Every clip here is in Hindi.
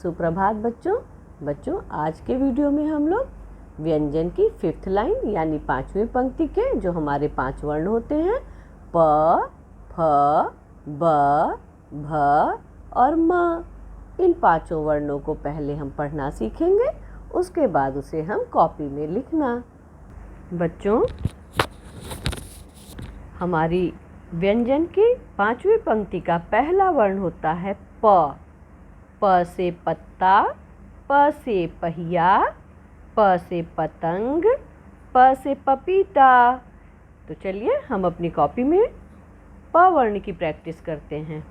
सुप्रभात बच्चों आज के वीडियो में हम लोग व्यंजन की 5th लाइन यानी 5वीं पंक्ति के जो हमारे 5 वर्ण होते हैं प, फ, ब, भ और म, इन 5 वर्णों को पहले हम पढ़ना सीखेंगे। उसके बाद उसे हम कॉपी में लिखना। बच्चों, हमारी व्यंजन की 5वीं पंक्ति का पहला वर्ण होता है प। प से पत्ता, प से पहिया, प से पतंग, प से पपीता। तो चलिए हम अपनी कॉपी में प वर्ण की प्रैक्टिस करते हैं।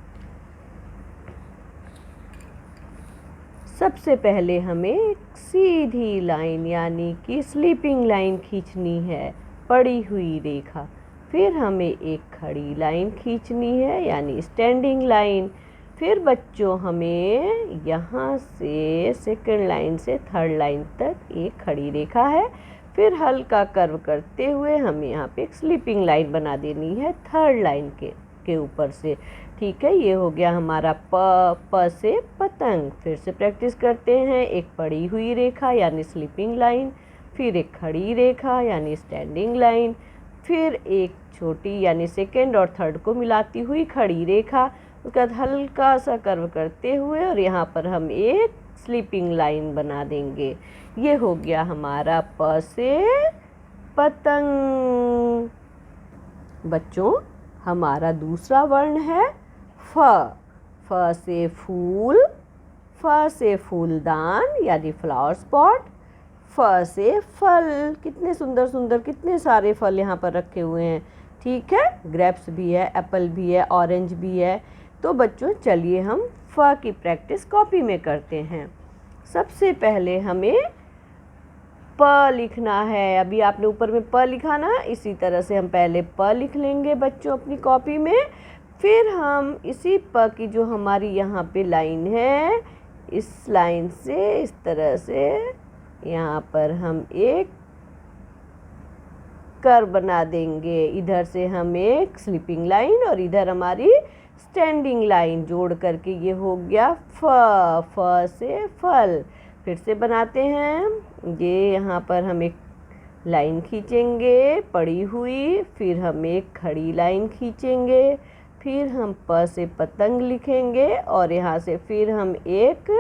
सबसे पहले हमें एक सीधी लाइन यानी कि स्लीपिंग लाइन खींचनी है, पड़ी हुई रेखा। फिर हमें एक खड़ी लाइन खींचनी है यानी स्टैंडिंग लाइन। फिर बच्चों हमें यहाँ से सेकंड लाइन से थर्ड लाइन तक एक खड़ी रेखा है। फिर हल्का कर्व करते हुए हमें यहाँ पे एक स्लीपिंग लाइन बना देनी है थर्ड लाइन के ऊपर से। ठीक है, ये हो गया हमारा प से पतंग। फिर से प्रैक्टिस करते हैं। एक पड़ी हुई रेखा यानी स्लीपिंग लाइन, फिर एक खड़ी रेखा यानी स्टैंडिंग लाइन, फिर एक छोटी यानी सेकेंड और थर्ड को मिलाती हुई खड़ी रेखा। उसके बाद हल्का सा कर्व करते हुए और यहाँ पर हम एक स्लीपिंग लाइन बना देंगे। ये हो गया हमारा प से पतंग। बच्चों, हमारा दूसरा वर्ण है फ। फ से फूल, फ से फूलदान यानी फ्लावर स्पॉट, फ से फल। कितने सुंदर सुंदर कितने सारे फल यहाँ पर रखे हुए हैं। ठीक है, ग्रेप्स भी है, एप्पल भी है, ऑरेंज भी है। तो बच्चों चलिए हम फ की प्रैक्टिस कॉपी में करते हैं। सबसे पहले हमें प लिखना है। अभी आपने ऊपर में प लिखा ना, इसी तरह से हम पहले प लिख लेंगे बच्चों अपनी कॉपी में। फिर हम इसी प की जो हमारी यहाँ पे लाइन है, इस लाइन से इस तरह से यहाँ पर हम एक कर्व बना देंगे। इधर से हम एक स्लीपिंग लाइन और इधर हमारी स्टैंडिंग लाइन जोड़ करके ये हो गया फ। फ से फल। फिर से बनाते हैं। ये यहाँ पर हम एक लाइन खींचेंगे पड़ी हुई, फिर हम एक खड़ी लाइन खींचेंगे, फिर हम प से पतंग लिखेंगे और यहाँ से फिर हम एक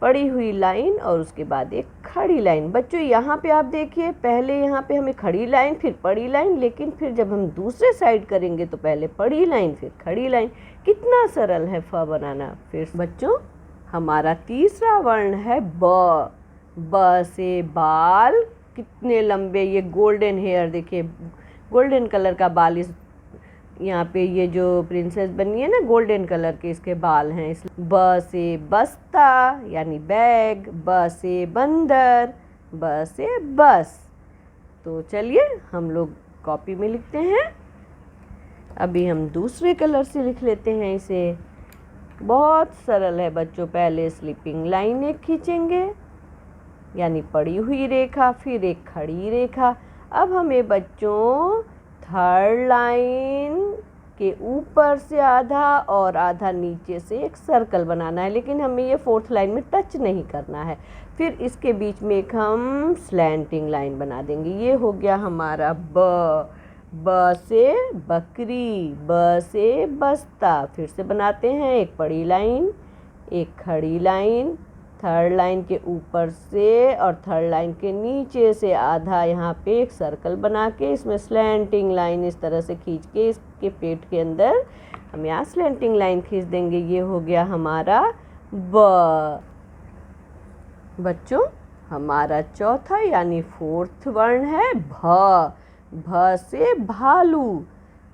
पड़ी हुई लाइन और उसके बाद एक खड़ी लाइन। बच्चों यहाँ पे आप देखिए, पहले यहाँ पे हमें खड़ी लाइन फिर पड़ी लाइन, लेकिन फिर जब हम दूसरे साइड करेंगे तो पहले पड़ी लाइन फिर खड़ी लाइन। कितना सरल है फ बनाना। फिर बच्चों हमारा तीसरा वर्ण है ब। ब से बाल। कितने लंबे, ये गोल्डन हेयर देखिए, गोल्डन कलर का बाल। इस यहाँ पे ये जो प्रिंसेस बनी है ना, गोल्डन कलर के इसके बाल हैं। इस ब से बस्ता यानी बैग, ब से बंदर, ब से बस। तो चलिए हम लोग कॉपी में लिखते हैं। अभी हम दूसरे कलर से लिख लेते हैं इसे। बहुत सरल है बच्चों। पहले स्लीपिंग लाइन एक खींचेंगे यानी पड़ी हुई रेखा, फिर एक खड़ी रेखा। अब हमें बच्चों थर्ड लाइन के ऊपर से आधा और आधा नीचे से एक सर्कल बनाना है, लेकिन हमें ये फोर्थ लाइन में टच नहीं करना है। फिर इसके बीच में एक हम स्लैंटिंग लाइन बना देंगे। ये हो गया हमारा ब। ब से बकरी, ब से बस्ता। फिर से बनाते हैं। एक पड़ी लाइन, एक खड़ी लाइन, थर्ड लाइन के ऊपर से और थर्ड लाइन के नीचे से आधा यहाँ पे एक सर्कल बना के इसमें स्लैंटिंग लाइन इस तरह से खींच के इसके पेट के अंदर हम यहाँ स्लैंटिंग लाइन खींच देंगे। ये हो गया हमारा ब। बच्चों हमारा चौथा यानी फोर्थ वर्ण है भ। भ से भालू।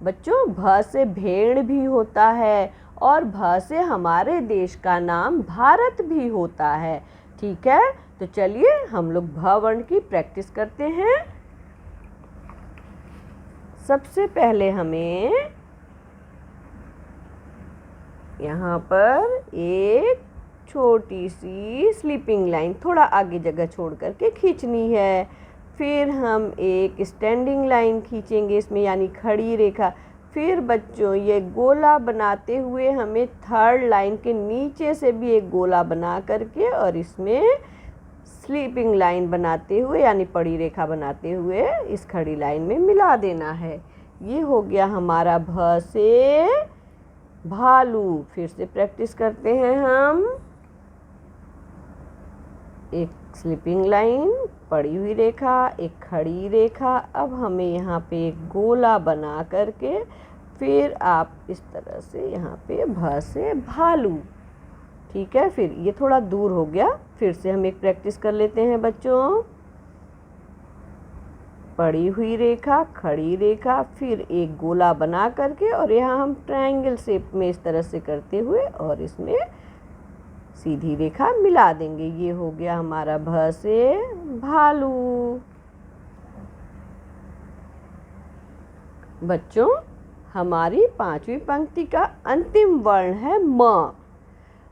बच्चों भ से भेड़ भी होता है और भ से हमारे देश का नाम भारत भी होता है। ठीक है, तो चलिए हम लोग भ वर्ण की प्रैक्टिस करते हैं। सबसे पहले हमें यहाँ पर एक छोटी सी स्लीपिंग लाइन थोड़ा आगे जगह छोड़ करके खींचनी है। फिर हम एक स्टैंडिंग लाइन खींचेंगे इसमें यानी खड़ी रेखा। फिर बच्चों ये गोला बनाते हुए हमें थर्ड लाइन के नीचे से भी एक गोला बना करके और इसमें स्लीपिंग लाइन बनाते हुए यानी पड़ी रेखा बनाते हुए इस खड़ी लाइन में मिला देना है। ये हो गया हमारा भ से भालू। फिर से प्रैक्टिस करते हैं हम। एक स्लीपिंग लाइन, पड़ी हुई रेखा, एक खड़ी रेखा। अब हमें यहाँ पे एक गोला बना करके फिर आप इस तरह से यहाँ पे भ से भालू। ठीक है, फिर ये थोड़ा दूर हो गया, फिर से हम एक प्रैक्टिस कर लेते हैं बच्चों। पड़ी हुई रेखा, खड़ी रेखा, फिर एक गोला बना करके और यहाँ हम ट्रायंगल शेप में इस तरह से करते हुए और इसमें सीधी रेखा मिला देंगे। ये हो गया हमारा भ से भालू। बच्चों हमारी पांचवी पंक्ति का अंतिम वर्ण है म।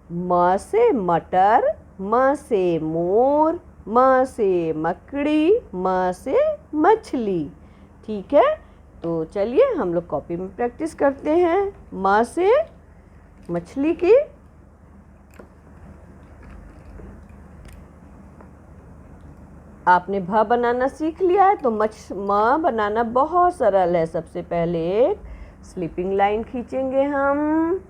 म से मटर, म से मोर, म से मकड़ी, म से मछली। ठीक है, तो चलिए हम लोग कॉपी में प्रैक्टिस करते हैं। म से मछली की। आपने भ बनाना सीख लिया है तो म बनाना बहुत सरल है। सबसे पहले एक स्लीपिंग लाइन खींचेंगे हम,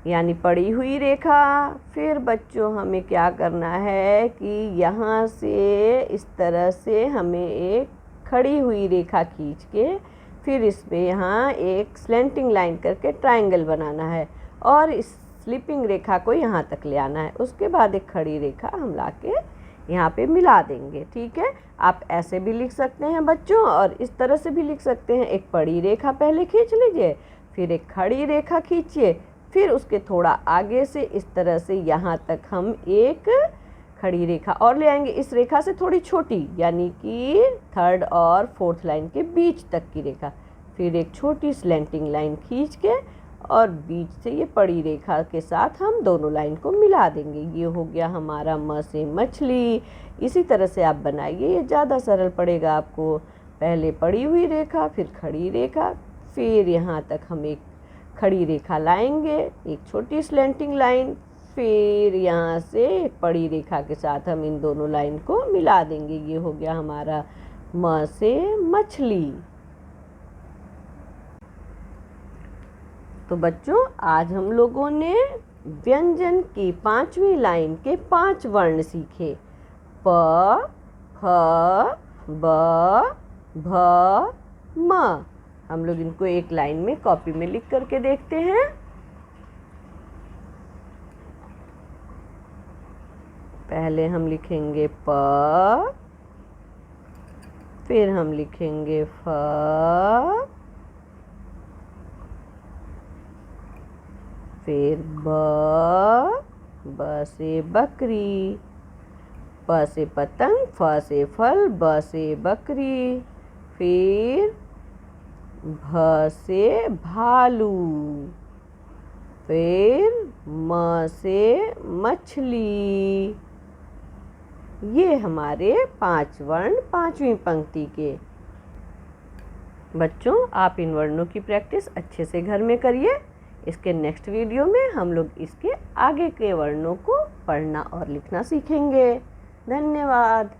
यानी पड़ी हुई रेखा। फिर बच्चों हमें क्या करना है कि यहाँ से इस तरह से हमें एक खड़ी हुई रेखा खींच के फिर इस पे यहाँ एक स्लेंटिंग लाइन करके ट्रायंगल बनाना है और इस स्लीपिंग रेखा को यहाँ तक ले आना है। उसके बाद एक खड़ी रेखा हम लाके यहाँ पे मिला देंगे। ठीक है, आप ऐसे भी लिख सकते हैं बच्चों और इस तरह से भी लिख सकते हैं। एक पड़ी रेखा पहले खींच लीजिए, फिर एक खड़ी रेखा खींचिए, फिर उसके थोड़ा आगे से इस तरह से यहाँ तक हम एक खड़ी रेखा और ले आएंगे। इस रेखा से थोड़ी छोटी, यानी कि थर्ड और फोर्थ लाइन के बीच तक की रेखा। फिर एक छोटी स्लेंटिंग लाइन खींच के और बीच से ये पड़ी रेखा के साथ हम दोनों लाइन को मिला देंगे। ये हो गया हमारा म से मछली। इसी तरह से आप बनाइए, ये ज़्यादा सरल पड़ेगा आपको। पहले पड़ी हुई रेखा, फिर खड़ी रेखा, फिर यहाँ तक हम एक खड़ी रेखा लाएंगे, एक छोटी स्लेंटिंग लाइन, फिर यहाँ से एक पड़ी रेखा के साथ हम इन दोनों लाइन को मिला देंगे। ये हो गया हमारा म से मछली। तो बच्चों आज हम लोगों ने व्यंजन की पांचवी लाइन के 5 वर्ण सीखे। प, फ, ब, भ, म। हम लोग इनको एक लाइन में कॉपी में लिख करके देखते हैं। पहले हम लिखेंगे प, फिर हम लिखेंगे फ, फिर ब से बकरी, प से पतंग, फ से फल, ब से बकरी, फिर भ से भालू, फिर म से मछली। ये हमारे 5 वर्ण पांचवी पंक्ति के। बच्चों आप इन वर्णों की प्रैक्टिस अच्छे से घर में करिए। इसके नेक्स्ट वीडियो में हम लोग इसके आगे के वर्णों को पढ़ना और लिखना सीखेंगे। धन्यवाद।